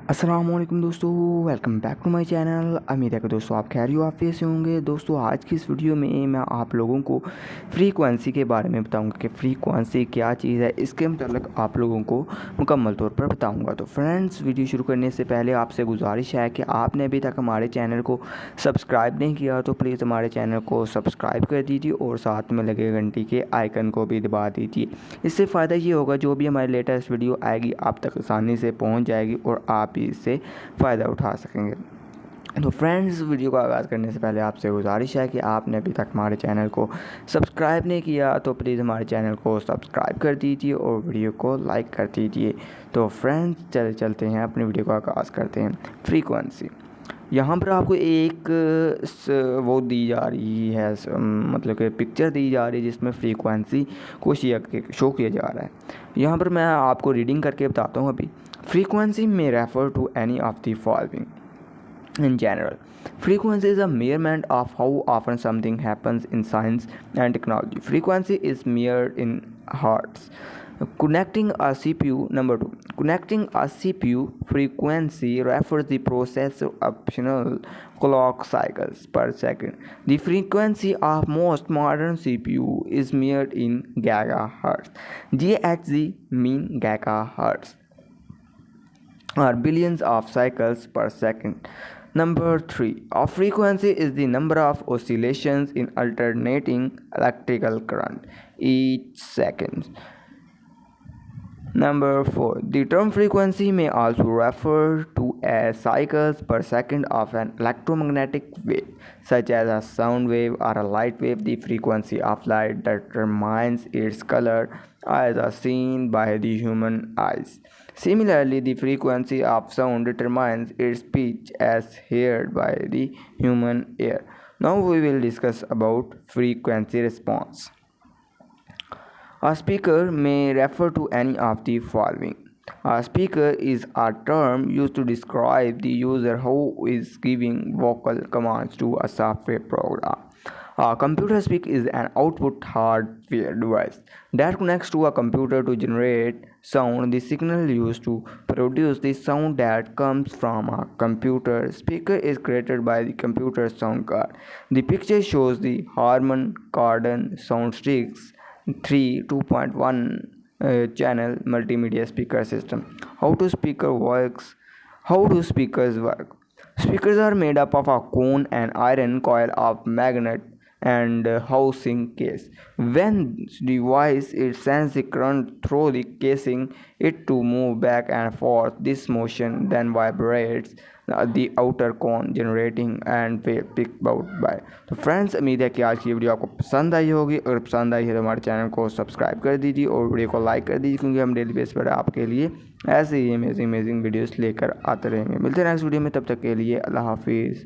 अस्सलामुअलैकुम दोस्तों, welcome back to my channel. उम्मीद है कि दोस्तों आप खैरियत आफियत से होंगे। दोस्तों आज की इस वीडियो में मैं आप लोगों को फ्रीक्वेंसी के बारे में बताऊंगा कि फ्रीक्वेंसी क्या चीज़ है। इसके मतलब आप लोगों को मुकम्मल तौर पर बताऊंगा। तो फ्रेंड्स, वीडियो शुरू करने से पहले आपसे गुजारिश है कि आपने अभी तक हमारे चैनल को सब्सक्राइब नहीं किया तो प्लीज़ हमारे चैनल को सब्सक्राइब कर दीजिए और साथ में लगे घंटी के आइकन को भी दबा दीजिए। इससे फ़ायदा ये होगा, जो भी हमारी लेटेस्ट वीडियो आएगी आप तक आसानी से पहुँच जाएगी और आप भी इससे फ़ायदा उठा सकेंगे। तो फ्रेंड्स, वीडियो का आगाज़ करने से पहले आपसे गुजारिश है कि आपने अभी तक हमारे चैनल को सब्सक्राइब नहीं किया तो प्लीज़ हमारे चैनल को सब्सक्राइब कर दीजिए और वीडियो को लाइक कर दीजिए। तो फ्रेंड्स, चलते हैं अपनी वीडियो का आगाज़ करते हैं। फ्रीक्वेंसी, यहाँ पर आपको एक वो दी जा रही है, मतलब कि पिक्चर दी जा रही है जिसमें फ्रीक्वेंसी को शो किया जा रहा है। यहाँ पर मैं आपको रीडिंग करके बताता हूँ। अभी फ्रीक्वेंसी में refer to any of the following. In general, frequency is a measurement of how often something happens in science and technology. Frequency is measured in hertz. Connecting a CPU, number two, connecting a CPU frequency refers the processor optional clock cycles per second. The frequency of most modern CPU is measured in gigahertz. GHz mean gigahertz or billions of cycles per second. Number 3. A frequency is the number of oscillations in alternating electrical current each second. Number 4. The term frequency may also refer to as cycles per second of an electromagnetic wave, such as a sound wave or a light wave. The frequency of light determines its color as seen by the human eyes. Similarly, the frequency of sound determines its pitch as heard by the human ear. Now we will discuss about frequency response. A speaker may refer to any of the following. A speaker is a term used to describe the user who is giving vocal commands to a software program. A computer speak is an output hardware device that connects to a computer to generate sound. The signal used to produce the sound that comes from a computer speaker is created by the computer sound card. The picture shows the Harman Kardon Soundsticks 3 2.1 channel multimedia speaker system. How do speakers work? Speakers are made up of a cone and iron coil of magnet and housing case. When device it sends the current through the casing it to move back and forth. This motion then vibrates the outer cone generating and wave picked out by. तो friends, उम्मीद है कि आज की video आपको पसंद आई होगी। अगर पसंद आई है तो हमारे चैनल को सब्सक्राइब कर दीजिए और वीडियो को लाइक कर दीजिए, क्योंकि हम डेली बेस पर आपके लिए ऐसे ही अमेजिंग वीडियोस लेकर आते रहेंगे। मिलते हैं नेक्स्ट वीडियो में, तब तक के लिए अल्लाह हाफिज़।